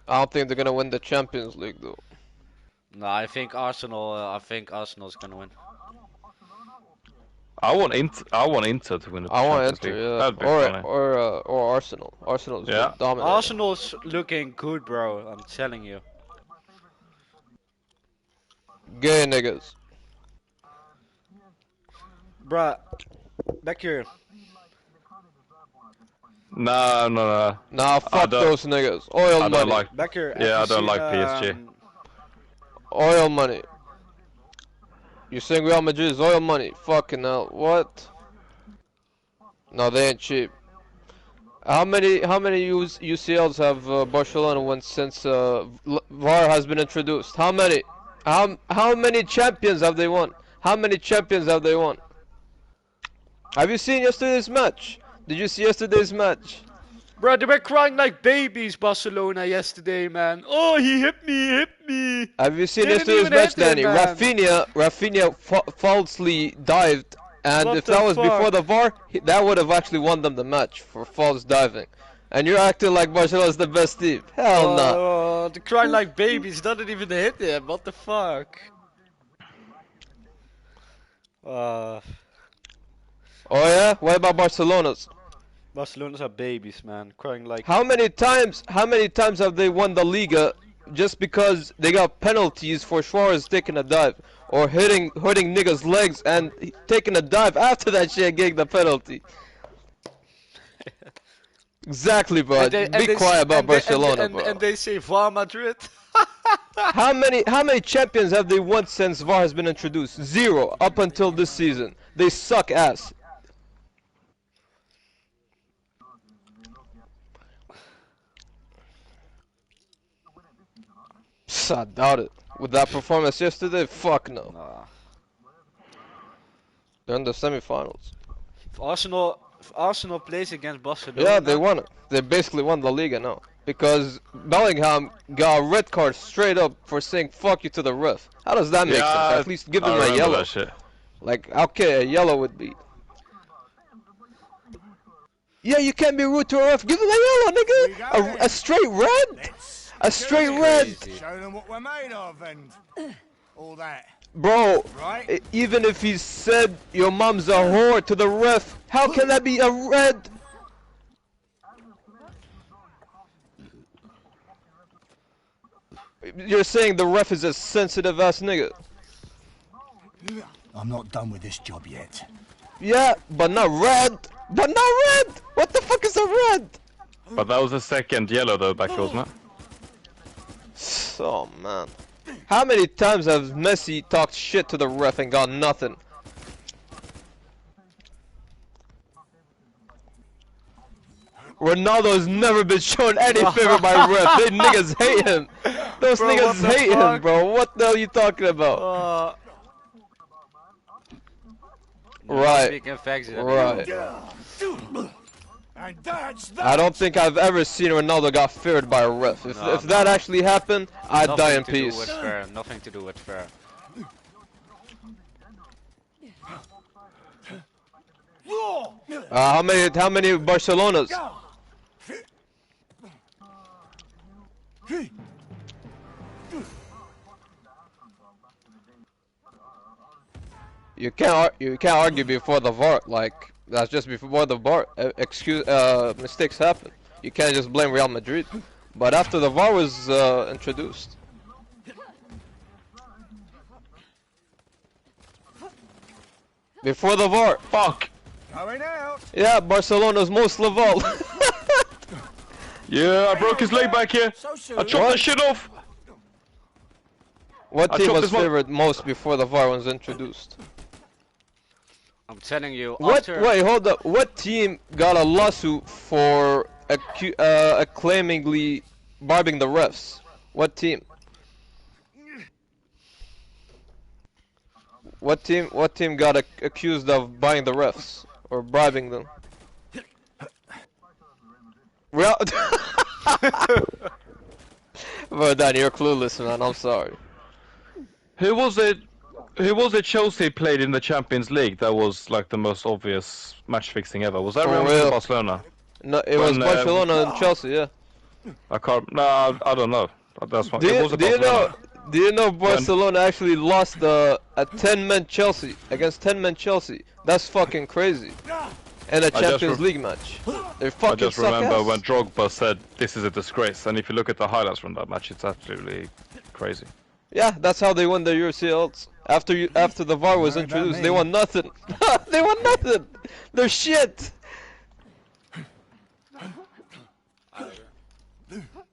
I don't think they're gonna win the Champions League though. No, I think Arsenal. I think Arsenal's gonna win. I want Inter to win the I want Champions Inter, League. yeah, That'd be funny. or Arsenal. Arsenal's Yeah. been dominant. Arsenal's looking good, bro. I'm telling you. Gay niggas. Bruh, back here. No. Nah, fuck don't- those niggas. Oil I money. don't like. Back here. Yeah, have I you don't like seen, PSG. Oil money. You saying Real Madrid is oil money? Fucking hell. What? No, they ain't cheap. How many UCLs have Barcelona won since VAR has been introduced? How many? How many champions have they won? How many champions have they won? Have you seen yesterday's match? Did you see yesterday's match? Bro, they were crying like babies, Barcelona, yesterday, man. Oh, he hit me. Have you seen They didn't yesterday's even match, hit him, Danny? man. Rafinha falsely dived, and What if the that was fuck? before the VAR, that would have actually won them the match for false diving. And you're acting like Barcelona's the best team. Hell no. Oh, they crying like babies. Doesn't even hit him. What the fuck? Oh yeah? What about Barcelona's? Barcelona's are babies, man. Crying like. How many times have they won the Liga just because they got penalties for Suarez taking a dive or hurting niggas' legs and taking a dive after that shit getting the penalty? Exactly, bro. Be quiet about Barcelona, bro. And they say VAR Madrid. How many champions have they won since VAR has been introduced? Zero up until this season. They suck ass. I doubt it. With that performance yesterday, fuck no. Nah. They're in the semifinals. If Arsenal plays against Barcelona. Yeah, they won it. They basically won the Liga now. Because Bellingham got a red card straight up for saying fuck you to the ref. How does that make sense? At least give him I a remember yellow. that shit. Like, okay, a yellow would be. Yeah, you can't be rude to a ref. Give him a yellow, nigga. A straight red. A straight red. Show them what we're made of and all that. Bro, Right? even if he said your mom's a whore to the ref, how can that be a red? You're saying the ref is a sensitive ass nigga. I'm not done with this job yet. Yeah, but not red. But not red. What the fuck is a red? But that was the second yellow though, back wasn't it? Oh man. How many times have Messi talked shit to the ref and got nothing? Ronaldo's never been shown any favor by ref. They niggas hate him. Those Bro, what niggas the hate him, fuck? bro. What the hell are you talking about? Right. Speaking facts, Right. And that's that. I don't think I've ever seen Ronaldo got feared by a ref. If No, that actually happened, I'd Nothing die in to do peace. with fair. Nothing to do with fair. How many Barcelonas? You can't argue before the VAR. Like, that's just before the VAR. Mistakes happen. You can't just blame Real Madrid. But after the VAR was introduced. Before the VAR. Fuck! Going out. Yeah, Barcelona's most Laval. Yeah, I broke his leg back here. So soon. I chopped that shit off. What I team chopped was this one- favored most before the VAR was introduced? I'm telling you. What? After, Wait, hold up. What team got a lawsuit for acclaimingly bribing the refs? What team? What team got accused of buying the refs or bribing them? Real. Bro, Danny, you're clueless, man. I'm sorry. Who was it Chelsea played in the Champions League that was like the most obvious match fixing ever? Was that For Real Madrid real. or Barcelona? No, it was When, Barcelona and Chelsea. Yeah. I can't. No, I don't know. That's what. Do It you, was a do you know? Barcelona. Do you know Barcelona actually lost a 10-man Chelsea against 10-man Chelsea? That's fucking crazy. And a I just Champions League match. They fucking I just suck remember ass. when Drogba said, "This is a disgrace," and if you look at the highlights from that match, it's absolutely crazy. Yeah, that's how they won their UCLs. After the VAR was Heard about introduced, me. they won nothing. They won nothing. They're shit.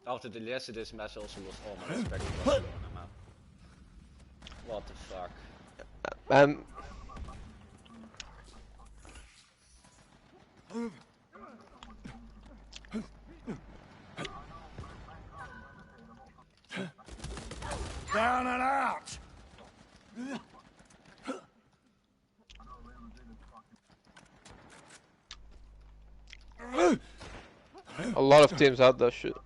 After the yesterday's match also was all my respect to Barcelona, man. What the fuck? Down and out! A lot of teams had that shit.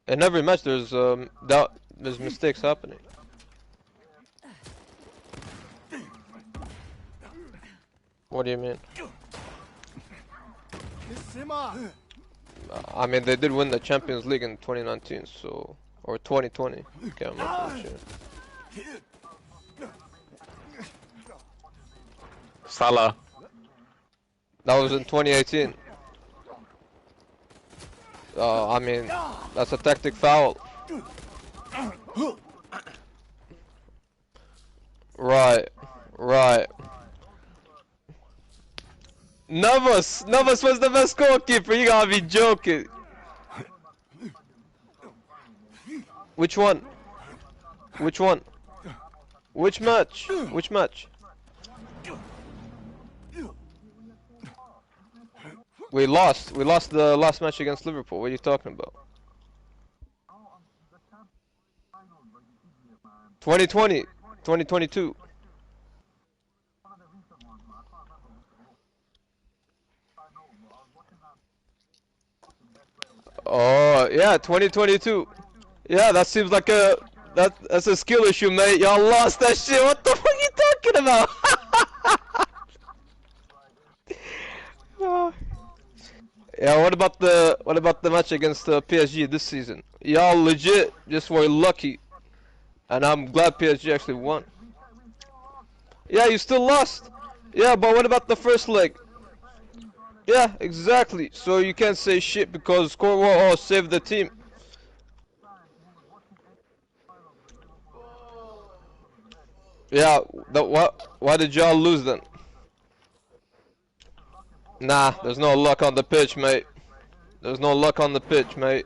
In every match, there's there's mistakes happening. What do you mean? I mean, they did win the Champions League in 2019, so or 2020. Can't remember. Shit. Salah. That was in 2018. I mean, that's a tactic foul. Right, right. Navas was the best goalkeeper. You gotta be joking. Which one? Which one? Which match? Which match? We lost. We lost the last match against Liverpool. What are you talking about? 2020, 2022. Oh yeah, 2022. Yeah, that seems like that's a skill issue, mate. Y'all lost that shit. What the fuck are you talking about? Yeah, what about the match against PSG this season? Y'all legit just were lucky, and I'm glad PSG actually won. Yeah, you still lost. Yeah, but what about the first leg? Yeah, exactly. So you can't say shit because Courtois saved the team. Yeah, what? Why did y'all lose then? Nah, there's no luck on the pitch, mate. There's no luck on the pitch, mate.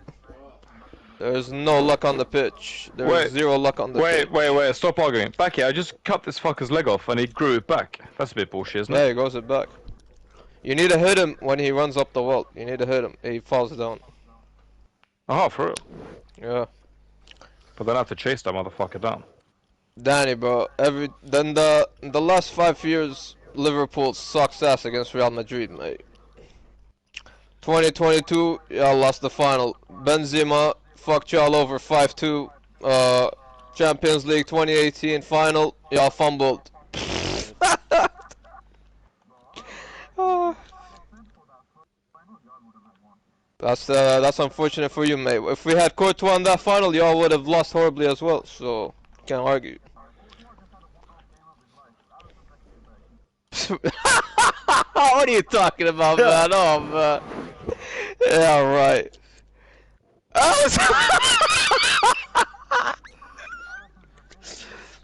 There's no luck on the pitch. There's zero luck on the pitch. Wait, stop arguing. Back here, I just cut this fucker's leg off and he grew it back. That's a bit bullshit, isn't it? Yeah, he goes it back. You need to hit him when he runs up the wall. You need to hit him. He falls down. Oh, for real? Yeah. But then I have to chase that motherfucker down. Danny, bro. In the last 5 years, Liverpool sucks ass against Real Madrid, mate. 2022, y'all lost the final. Benzema fucked y'all over 5-2. Champions League 2018 final, y'all fumbled. That's unfortunate for you, mate. If we had Courtois in that final, y'all would have lost horribly as well. So can't argue. What are you talking about, man? Oh, man. Yeah, right.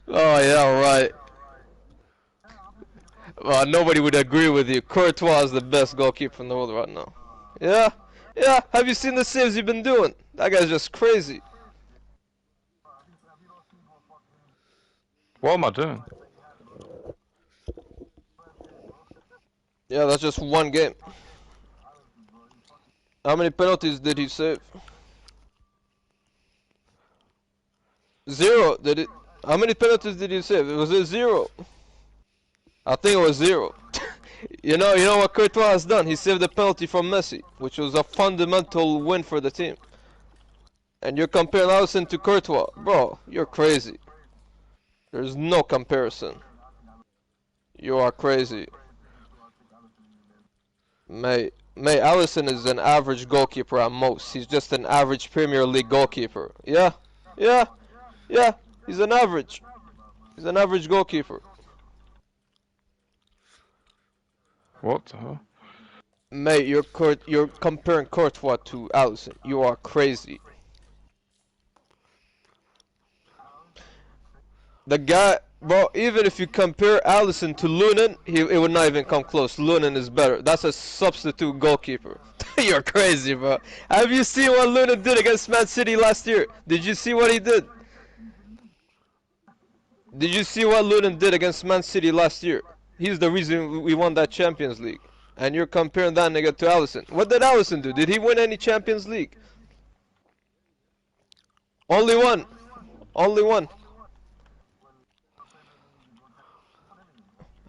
Oh, yeah, right. Well, nobody would agree with you. Courtois is the best goalkeeper in the world right now. Yeah, yeah. Have you seen the saves you've been doing? That guy's just crazy. What am I doing? Yeah, that's just one game. How many penalties did he save? 0. Did it? How many penalties did he save? Was it 0? I think it was 0. You know what Courtois has done? He saved a penalty from Messi, which was a fundamental win for the team. And you're comparing Alisson to Courtois. Bro, you're crazy. There's no comparison. You are crazy. Mate, Mate, Alisson is an average goalkeeper at most. He's just an average Premier League goalkeeper. Yeah, yeah, yeah. He's an average. He's an average goalkeeper. What the hell? Mate, you're comparing Courtois to Alisson. You are crazy. The guy, bro, even if you compare Alisson to Lunin, it would not even come close. Lunin is better. That's a substitute goalkeeper. You're crazy, bro. Have you seen what Lunin did against Man City last year? Did you see what he did? Did you see what Lunin did against Man City last year? He's the reason we won that Champions League. And you're comparing that nigga to Alisson. What did Alisson do? Did he win any Champions League? Only one. Only one.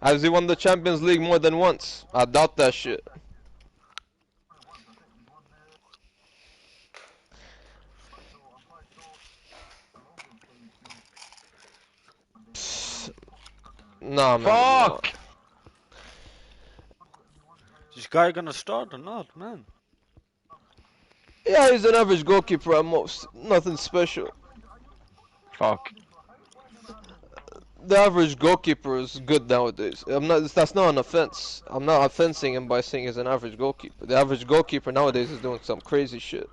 Has he won the Champions League more than once? I doubt that shit. Nah, man. Fuck! Is this guy gonna start or not, man? Yeah, he's an average goalkeeper at most. Nothing special. Fuck. The average goalkeeper is good nowadays. That's not an offense. I'm not offensing him by saying he's an average goalkeeper. The average goalkeeper nowadays is doing some crazy shit.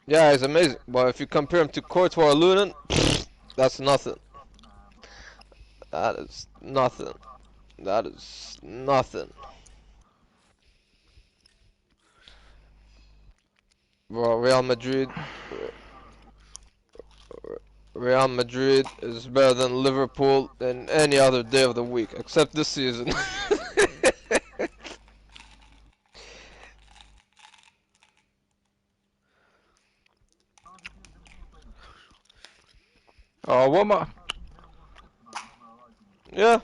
Yeah, he's amazing. But if you compare him to Courtois or Lunin, that's nothing. That is nothing. That is nothing. Bro, Real Madrid is better than Liverpool in any other day of the week, except this season. Oh, what am I? Yeah,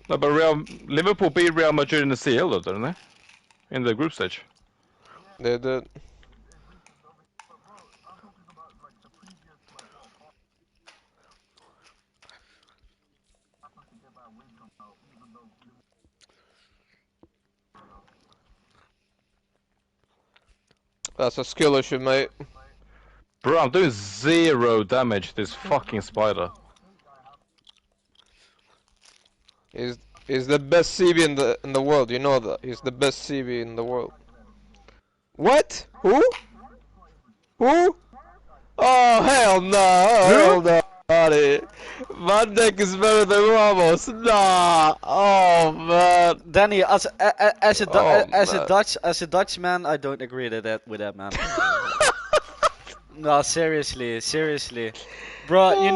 No, but Liverpool beat Real Madrid in the CL, though, didn't they? In the group stage. they did. That's a skill issue, mate. Bro, I'm doing 0 damage to this fucking spider. He's the best CB in the world. You know that. He's the best CB in the world. What? Who? Who? Oh hell no! Hell no! Buddy. Van Dijk is better than Ramos. Nah. Oh man. Danny, as Oh, a Dutchman, I don't agree with that man. No, seriously, bro. You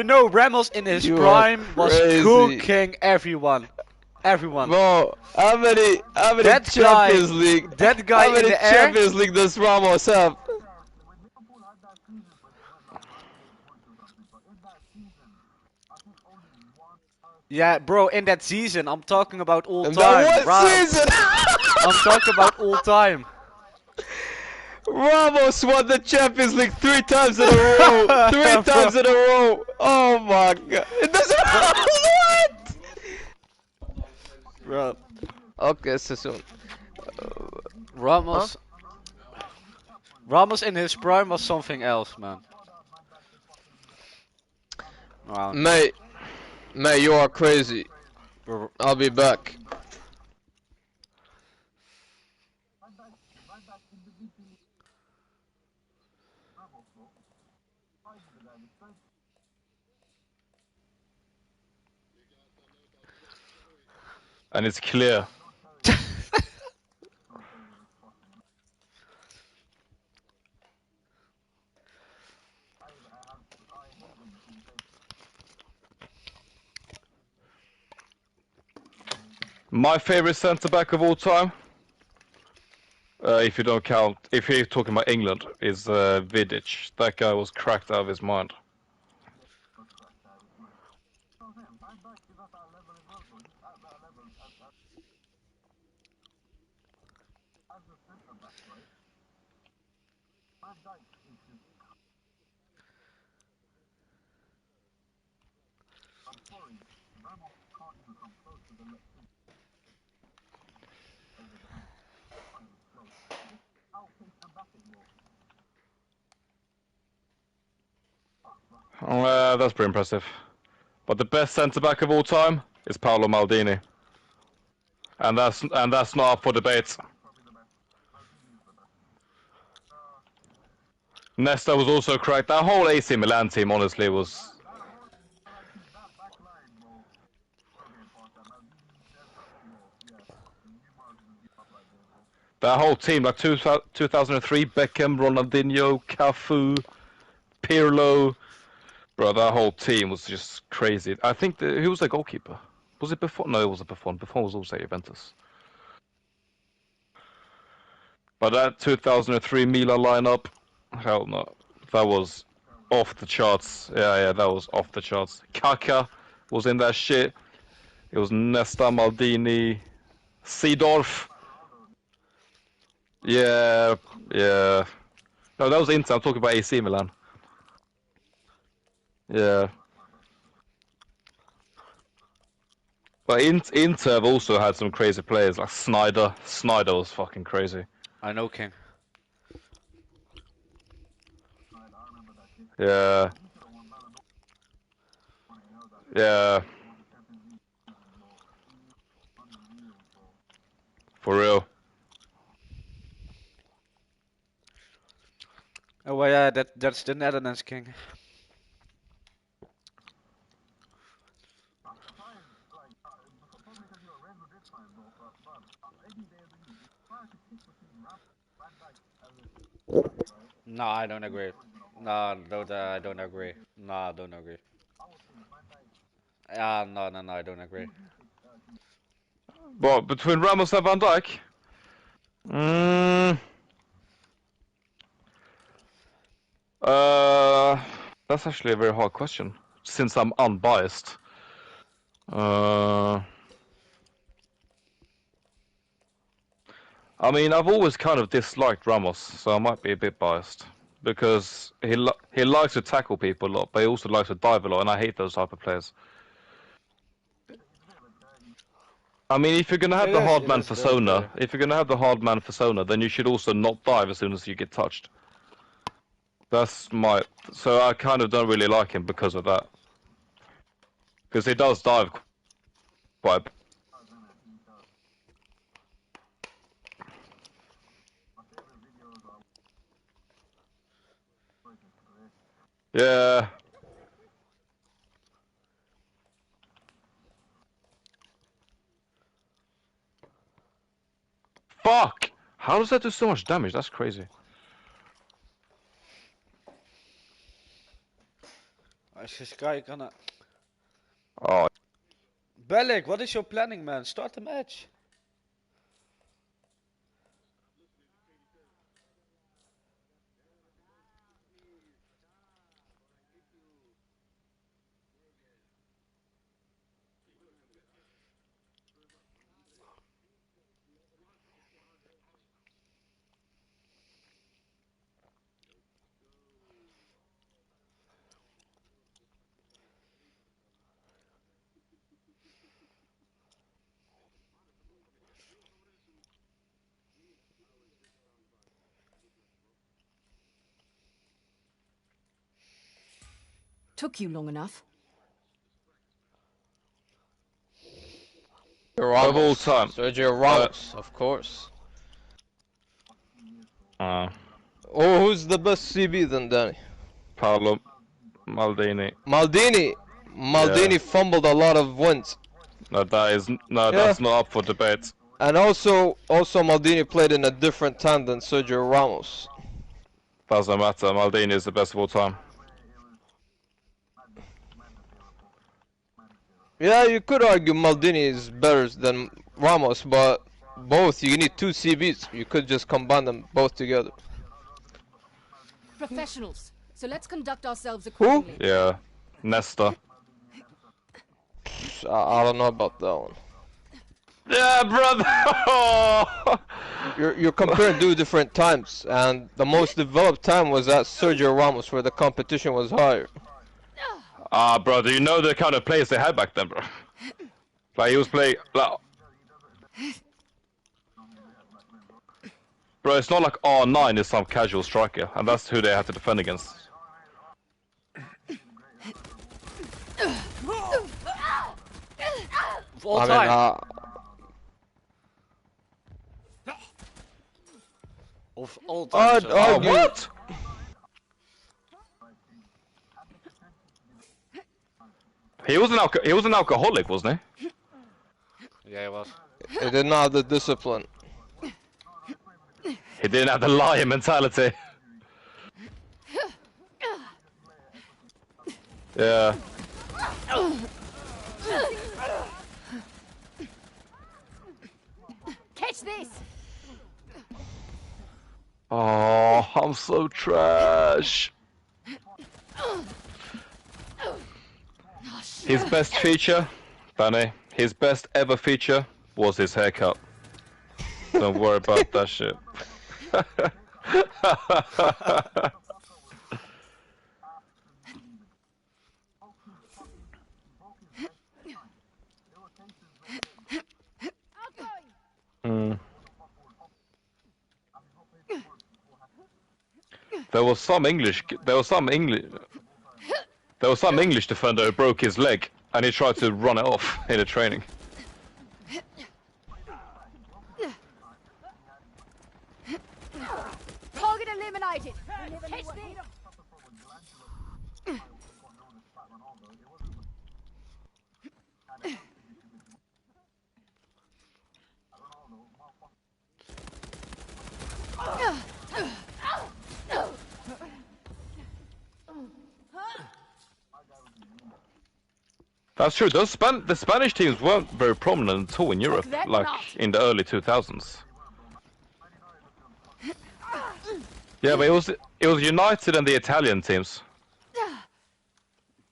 know, Ramos in his You are prime was crazy. cooking everyone. Bro, how many That guy- Champions League? that guy How many in the air- Champions League does Ramos have? Yeah, bro, in that season, I'm talking about all In time. that one right? season, I'm talking about all time. Ramos won the Champions League 3 times in a row. 3 times in a row. Oh my god. It doesn't what? Bro, Okay, so soon. Ramos. Ramos in his prime was something else, man. Wow. Mate, you are crazy. Bro, I'll be back. And it's clear. My favorite centre back of all time, if you don't count, if you're talking about England, is Vidic. That guy was cracked out of his mind. That's pretty impressive. But the best centre back of all time is Paolo Maldini, and that's not up for debate. Nesta was also correct. That whole AC Milan team, honestly, was. That whole team, like 2003, Beckham, Ronaldinho, Cafu, Pirlo. Bro, that whole team was just crazy. I think who was the goalkeeper? Was it Buffon? No, it wasn't Buffon. Buffon was also at Juventus. But that 2003 Milan lineup, hell no. That was off the charts. Yeah, that was off the charts. Kaká was in that shit. It was Nesta, Maldini, Seedorf. Yeah. No, that was Inter. I'm talking about AC Milan. Yeah. But Inter have also had some crazy players, like Snyder. Snyder was fucking crazy. I know, King. Yeah. For real. Oh well, yeah, that's the Netherlands, King. No, I don't agree. No, I don't agree. No, I don't agree. No, I don't agree. But between Ramos and Van Dijk? That's actually a very hard question, since I'm unbiased. I mean, I've always kind of disliked Ramos, so I might be a bit biased. Because he likes to tackle people a lot, but he also likes to dive a lot, and I hate those type of players. I mean, if you're gonna have the hard man persona, then you should also not dive as soon as you get touched. So I kind of don't really like him because of that. Because he does dive quite. Yeah. Fuck! How does that do so much damage? That's crazy. Is this guy gonna... Oh. Bellic, what is your planning, man? Start the match. Took you long enough. Ramos. Of all time. Sergio Ramos, of course. Oh, who's the best CB then, Danny? Paolo Maldini. Maldini fumbled a lot of wins. No, that's not up for debate. And also Maldini played in a different time than Sergio Ramos. Doesn't matter. Maldini is the best of all time. Yeah, you could argue Maldini is better than Ramos, but you need two CBs. You could just combine them both together. Professionals. So let's conduct ourselves accordingly. Yeah, Nesta. I don't know about that one. Yeah, brother. You're comparing two different times, and the most developed time was at Sergio Ramos, where the competition was higher. Bro, do you know the kind of players they had back then, bro? Like, he was playing... Like... Bro, it's not like R9 is some casual striker, and that's who they had to defend against. Of all I time. mean, Of all time. I'd so- Oh, argue- what? He was an alcoholic, wasn't he? Yeah, it was. he did not have the discipline. He didn't have the lion mentality. Yeah. Catch this! Oh, I'm so trash. His best feature, Benny, his best ever feature was his haircut. Don't worry about that shit. Mm. There was some English defender who broke his leg and he tried to run it off in the training. Target eliminated! Catch this! That's true. The Spanish teams weren't very prominent at all in Europe, that like not. in the early 2000s. Yeah, but it was United and the Italian teams.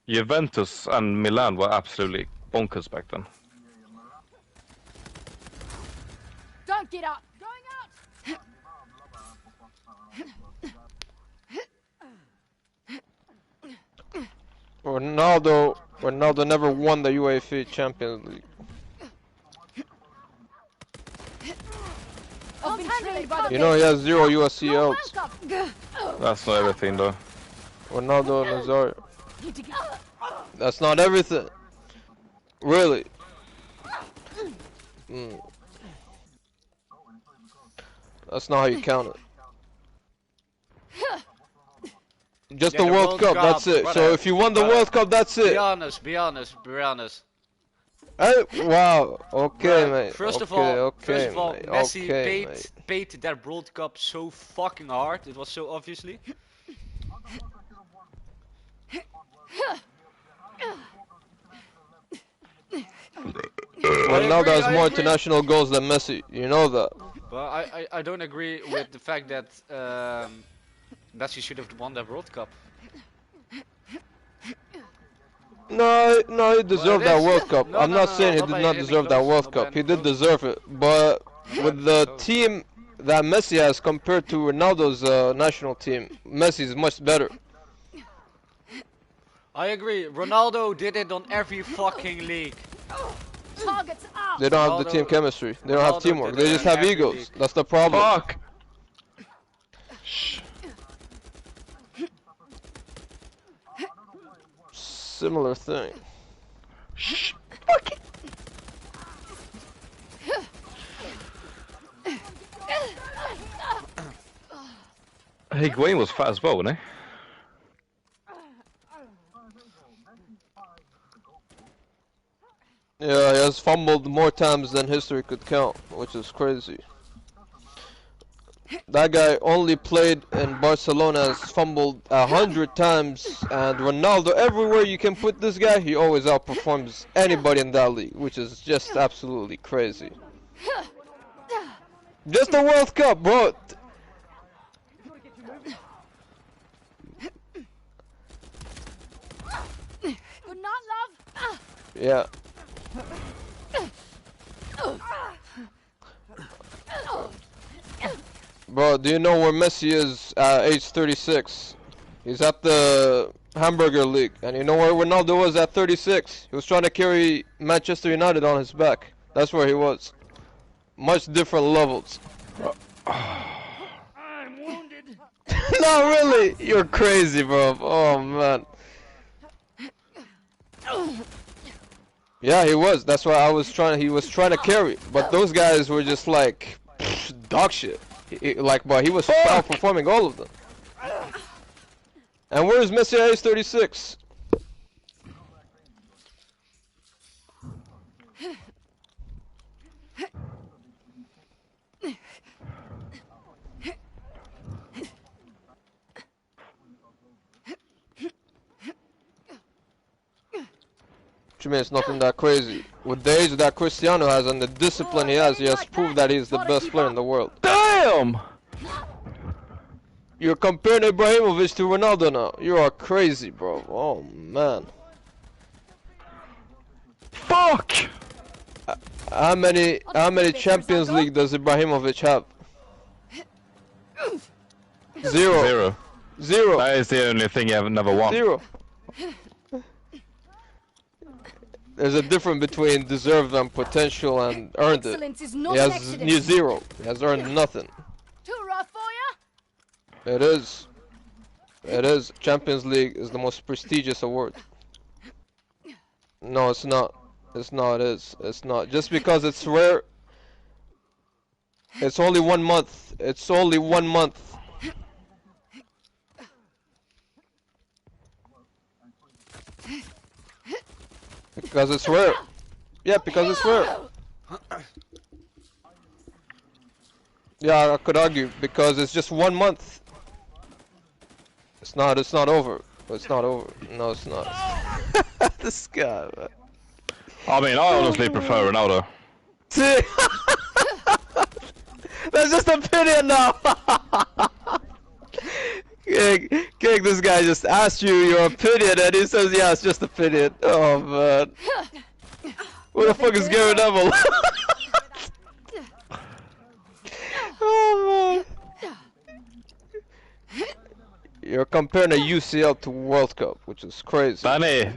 Juventus and Milan were absolutely bonkers back then. Don't get up! Going up! Ronaldo never won the UEFA Champions League. I've been trained by the You know he has 0 USCLs. welcome! That's not everything, though. Ronaldo Nazario. Need to get... That's not everything. Really. That's not how you count it. Just Yeah, the World Cup, that's it. brother, So if you won the brother. World Cup, that's Be it. honest, be honest, be honest. Hey, wow. Okay, Bruh, mate. First okay, of all, mate. Messi okay, mate. paid that World Cup so fucking hard. It was so obviously. Ronaldo has I more agree. international goals than Messi. You know that. But I don't agree with the fact that Messi should have won that World Cup. No, he deserved it that is. World Cup. No, I'm no, not no, saying he not did by not any deserve that close, World not by Cup. He any did close. deserve it. But with the close. team that Messi has compared to Ronaldo's national team, Messi is much better. I agree. Ronaldo did it on every fucking league. Targets out! They don't have the Ronaldo- team chemistry. They don't have Ronaldo teamwork. did They it just in have every egos. league. That's the problem. Fuck! Similar thing. Shh! Fuck it! Higuain was fat as well, wasn't he? Yeah, he has fumbled more times than history could count, which is crazy. That guy only played in Barcelona, has fumbled 100 times, and Ronaldo, everywhere you can put this guy, he always outperforms anybody in that league, which is just absolutely crazy. Just the World Cup, bro. Good night, love! Yeah. Bro, do you know where Messi is at age 36? He's at the Hamburger League. And you know where Ronaldo was at 36? He was trying to carry Manchester United on his back. That's where he was. Much different levels. I'm wounded. No, really? You're crazy, bro. Oh, man. Yeah, he was. That's why he was trying to carry. But those guys were just like dog shit. But he was outperforming all of them. And where's Messi at age 36? Which means nothing that crazy. With the age that Cristiano has and the discipline he has proved that he's the best player in the world. Damn! You're comparing Ibrahimovic to Ronaldo now. You are crazy, bro. Oh man. Fuck! How many Champions League does Ibrahimovic have? Zero. Zero. That is the only thing you have never won. Zero. There's a difference between deserved and potential and earned it. Excellence is not He an has accident. zero. He has earned nothing. Too rough for ya? It is. It is. Champions League is the most prestigious award. No, it's not. It's not. It is. It's not. Just because it's rare. It's only 1 month. It's only 1 month. Because it's rare. Yeah, because it's rare. Yeah, I could argue because it's just 1 month. It's not over. It's not over. No, it's not. This guy, man. I mean, I honestly prefer Ronaldo. See? That's just opinion now. King, this guy just asked you your opinion and he says, yeah, it's just opinion. Oh, man. Who the fuck is Gary Neville? Oh, man. You're comparing a UCL to World Cup, which is crazy. Danny,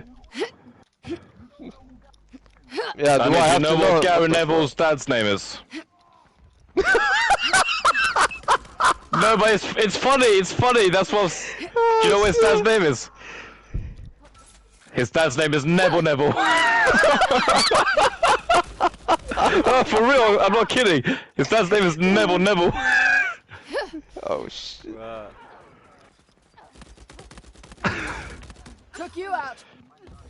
Yeah, do Danny, I do have you know to what know Gary the fuck? Neville's dad's name is? No, but it's funny, that's what's... Do you know what his dad's name is? His dad's name is Neville Neville. Oh, for real, I'm not kidding. His dad's name is Neville Neville. Oh shit. Took you out.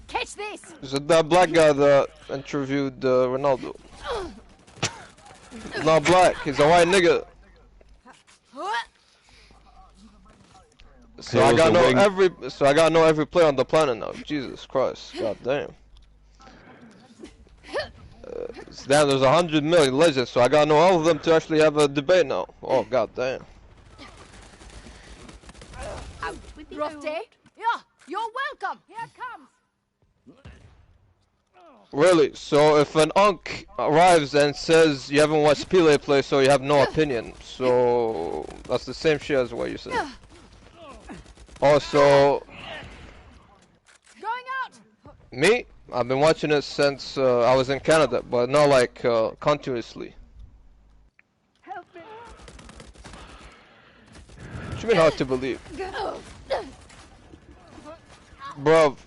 Catch this. Is it that black guy that interviewed Ronaldo? He's not black, he's a white nigga. So He I was gotta a know wing- every player on the planet now. Jesus Christ, god damn. Damn, there's 100 million legends, so I gotta know all of them to actually have a debate now. Oh god damn. Rough day? Yeah, you're welcome. Here it comes. Really? So if an unk arrives and says you haven't watched Pele play, so you have no opinion. So that's the same shit as what you said. Also, Going out. me? I've been watching it since I was in Canada, but not like continuously. Help me. What you mean hard to believe? Bruv,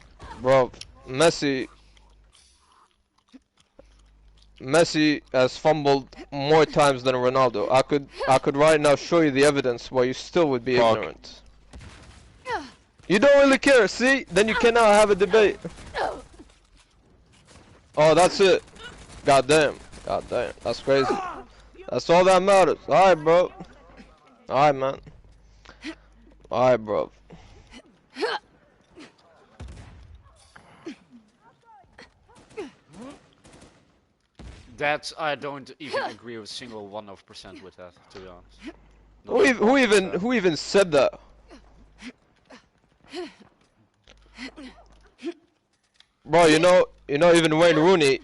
Messi has fumbled more times than Ronaldo. I could right now show you the evidence, but you still would be Fuck. ignorant. You don't really care, see? Then you cannot have a debate. Oh, that's it. God damn, that's crazy. That's all that matters. Alright, bro. Alright, man. Alright, bro. That I don't even agree with single 1% with that, to be honest. Who even said that? Bro, you know even Wayne Rooney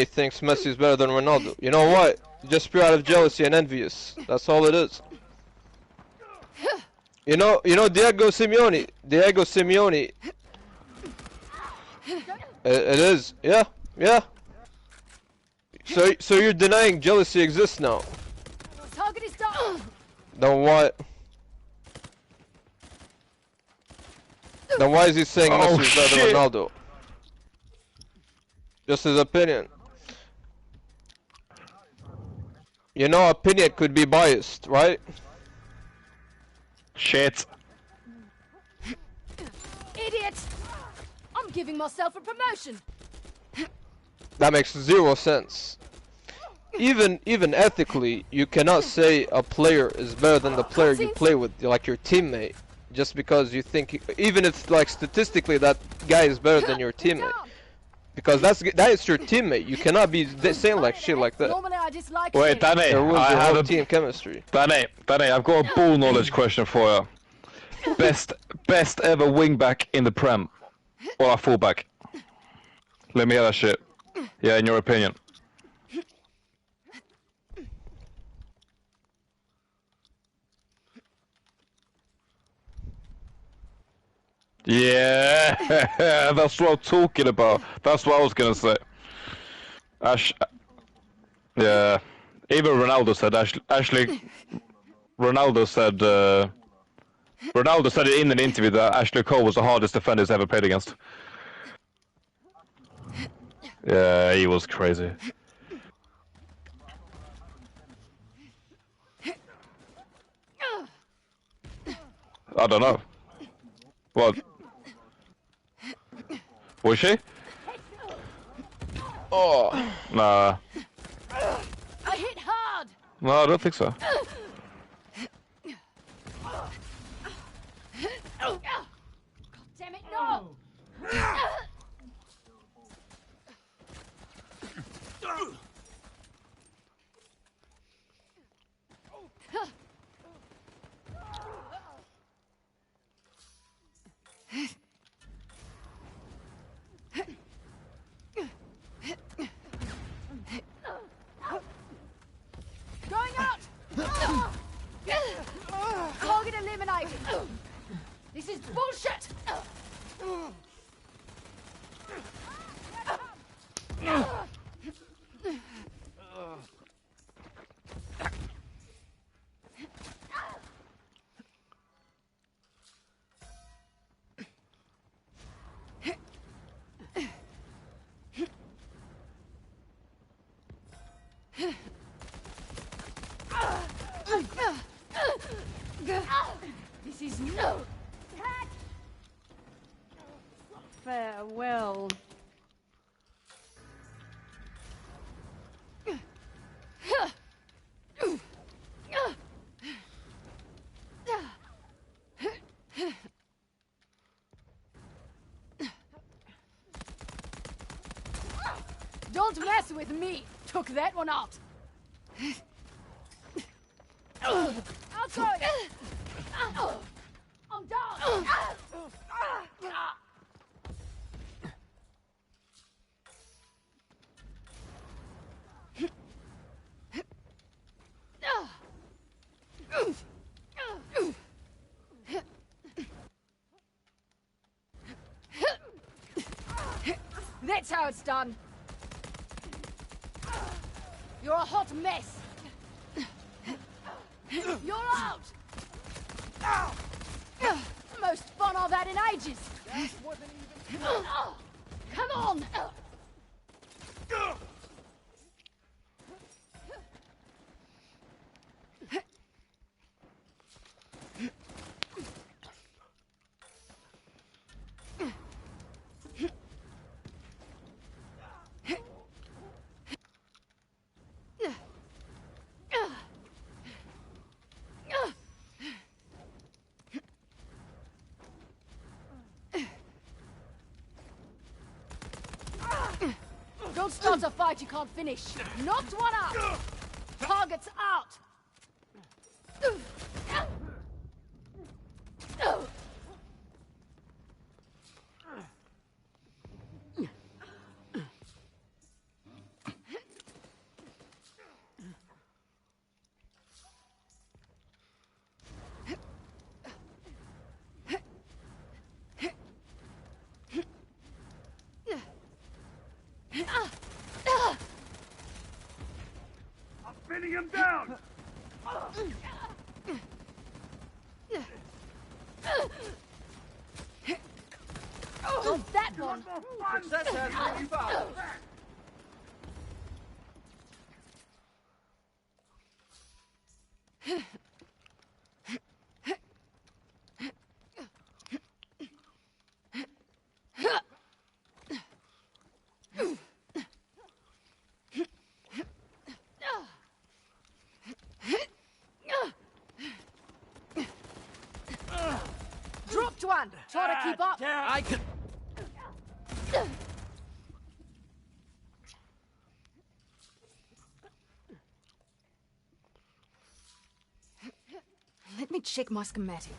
thinks Messi is better than Ronaldo. You know what? Just pure out of jealousy and envious. That's all it is. You know Diego Simeone. It is. Yeah. So you're denying jealousy exists now. Target is down. Then why? Then why is he saying Oh, Messi is better than shit. Ronaldo? Just his opinion. You know, opinion could be biased, right? Shit. Idiot! I'm giving myself a promotion. That makes zero sense. Even ethically, you cannot say a player is better than the player you play with, like your teammate, just because you think, even if like statistically that guy is better than your teammate, because that is your teammate. You cannot be saying like shit like that. Normally I dislike Wait, shit. Danny, It ruins I your have whole a team chemistry. Danny, I've got a ball knowledge question for you. Best ever wingback in the Prem, or a fullback? Let me hear that shit. Yeah, in your opinion. Yeah, that's what I'm talking about. That's what I was gonna say. Yeah. Even Ronaldo said Ronaldo said in an interview that Ashley Cole was the hardest defender he's ever played against. Yeah, he was crazy. I don't know. What? Was she? Oh, Nah. I hit hard. No, I don't think so. God damn it, no! Going out! Target eliminated! This is bullshit! This is no. Farewell. Don't mess with me. Took that one out. Outside. I'm down. That's how it's done. You're a hot mess. You're out. Most fun I've had in ages. Come on. Don't start a fight you can't finish. Knocked one out. Target's out. Pinning him down! Oh, that one. Success has move out! Soft one. Try to keep up. I can. Let me check my schematic.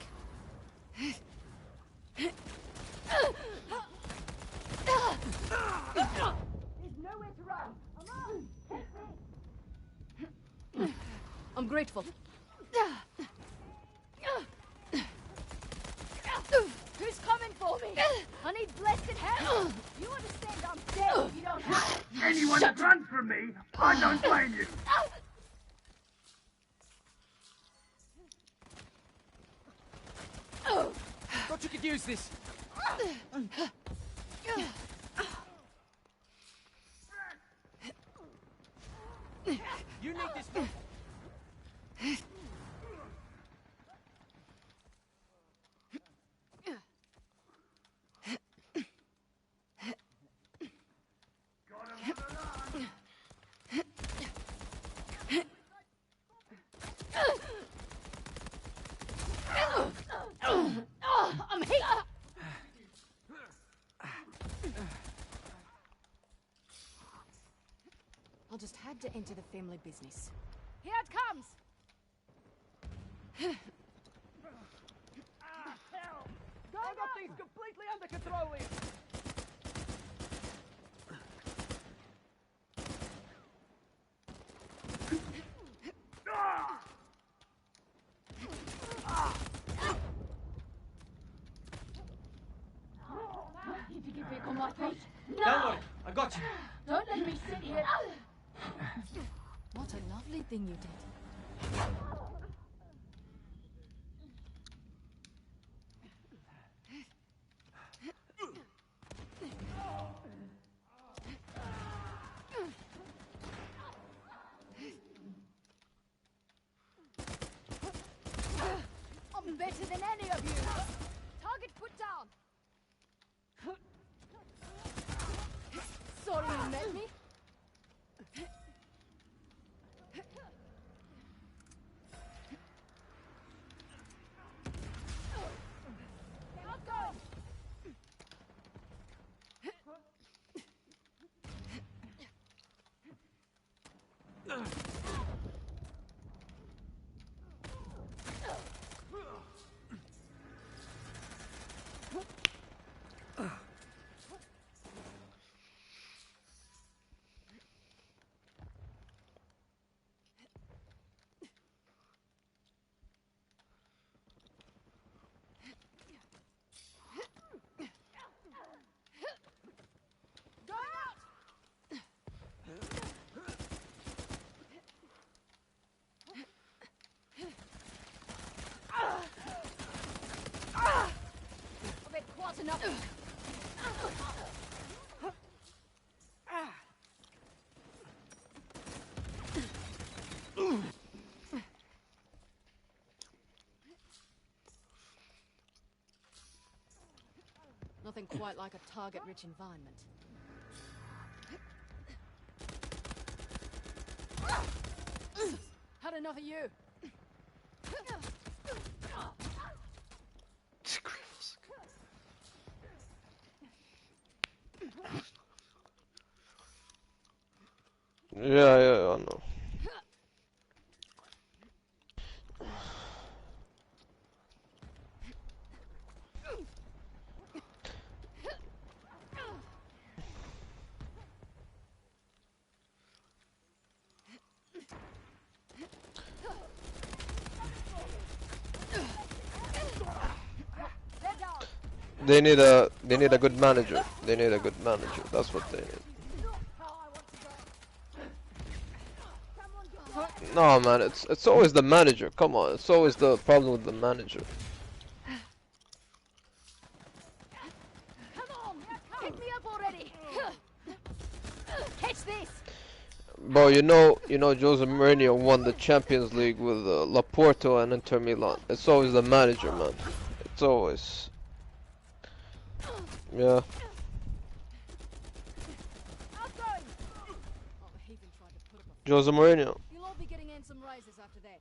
There's nowhere to run. I'm grateful. Who's coming for me? I need blessed help. You understand I'm dead if you don't have it. Anyone that runs from me, I don't blame you. Thought you could use this. You need this. I'm here. I'll just had to enter the family business. Here it comes. I got things completely under control here. Did you get back on my feet? Don't worry, I got you. Don't let me sit here. What a lovely thing you did. I'm better than any of you. Target put down. Sorry you met me. Not going. Going out. I've had quite enough. Nothing quite like a target-rich environment. Had enough of you. Yeah, I know. They're down. They need a good manager. They need a good manager. That's what they need. No man, it's always the manager. Come on, it's always the problem with the manager. Come on, pick me up already. Catch this. Bro, you know Jose Mourinho won the Champions League with Laporto and Inter Milan. It's always the manager, man. It's always. Yeah. Outgoing. Oh, Haven tried to put up a. Jose Mourinho. You'll all be getting in some raises after that.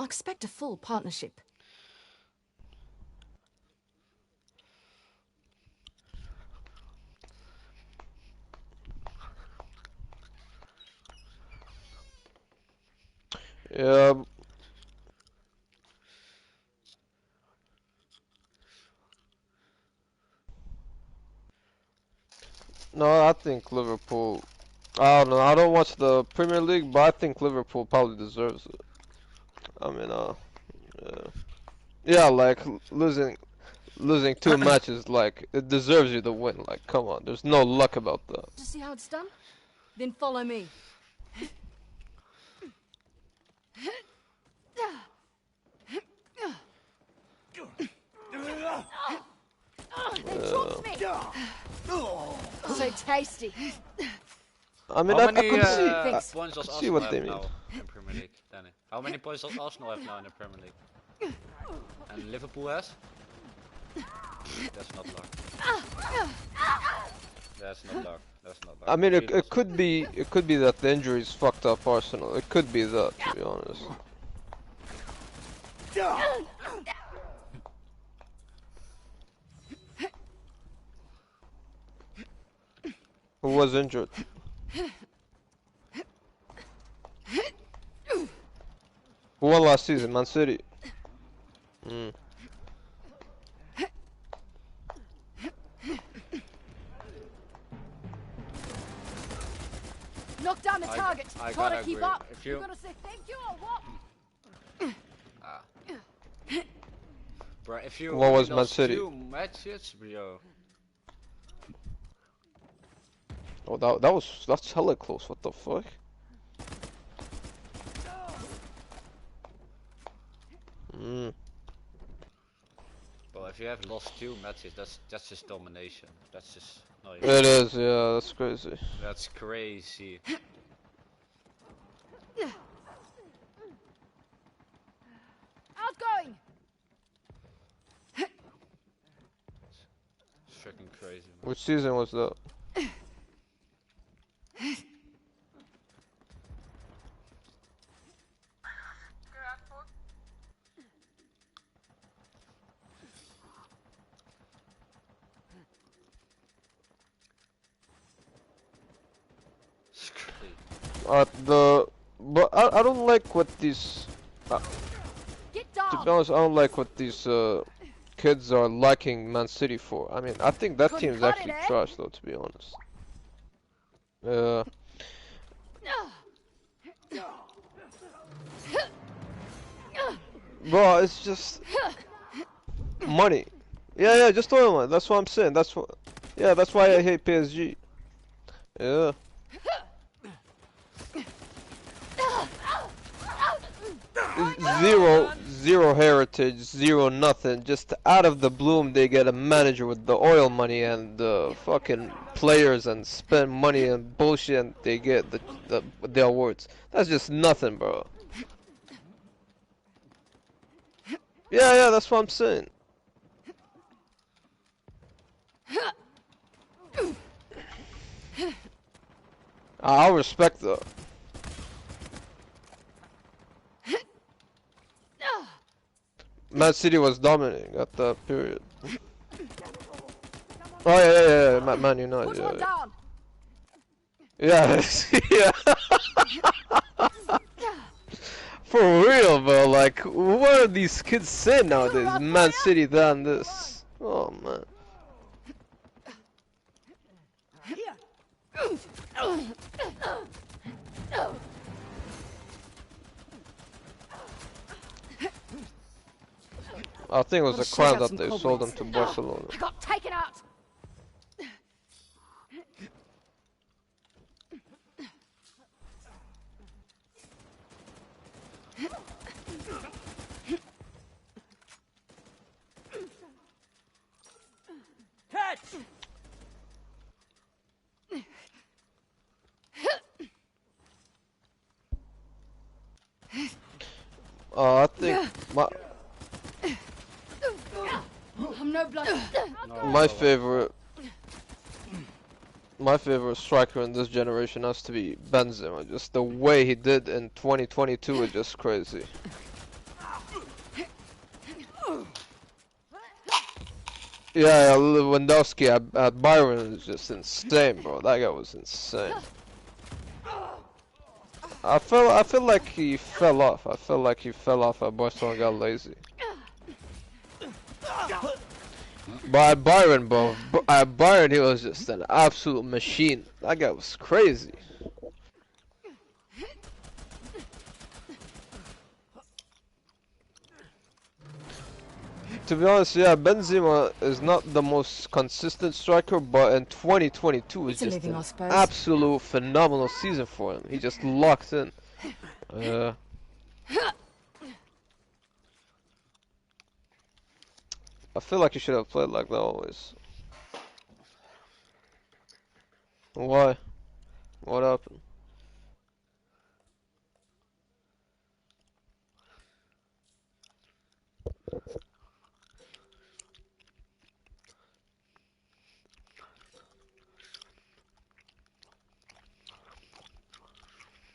I expect a full partnership. Yeah. No, I think Liverpool. I don't know. I don't watch the Premier League, but I think Liverpool probably deserves it. I mean, yeah, yeah, like losing two matches, like it deserves you to win. Like, come on, there's no luck about that. To see how it's done? Then follow me. They dropped me! So tasty. I mean, How I many could see. points does see Arsenal what have they mean. now in Premier League, Danny? How many points does Arsenal have now in the Premier League? And Liverpool has? That's not luck. That's not luck. That's not luck. I mean, Really it could be that the injuries fucked up Arsenal. It could be that, to be honest. Who was injured? Who won last season? Man City. Knock down the target. I Try gotta to keep agree. up. If You you- gotta say thank you or what? Bro, if you What only was Man lost City? 2 matches, bro. Oh, that's hella close. What the fuck? Well, if you have lost 2 matches, that's just domination. That's just not even, It is, yeah. That's crazy. that's crazy. Outgoing. It's freaking crazy, man. Which season was that? It's crazy. But I don't like what these. Get To be down. honest, I don't like what these kids are liking Man City for. I mean, I think that Couldn't team's cut actually it, eh? trash, though. To be honest. Yeah. Bro, it's just money. Yeah, just oil money. That's what I'm saying. That's what. Yeah, that's why I hate PSG. Yeah. Zero heritage, zero nothing. Just out of the bloom, they get a manager with the oil money and the fucking players and spend money and bullshit, and they get the awards. That's just nothing, bro. Yeah, that's what I'm saying. I'll respect that. Man City was dominating at that period. Oh yeah, Man United. Put one down. Yeah, yeah. For real, bro. Like, what are these kids saying nowadays? Man City than this. Oh man. I think it was a crime that they sold him to Barcelona. I got taken out. Catch! I think I'm no blood. my favorite striker in this generation has to be Benzema. Just the way he did in 2022 is just crazy. Yeah, Lewandowski at Bayern is just insane, bro. That guy was insane. I feel like he fell off. I feel like he fell off at Barcelona and got lazy. But at Bayern, bro, at Bayern he was just an absolute machine. That guy was crazy. To be honest, yeah, Benzema is not the most consistent striker, but in 2022 is It's a just living, an I suppose. absolute phenomenal season for him. He just locked in. I feel like he should have played like that always. Why? What happened?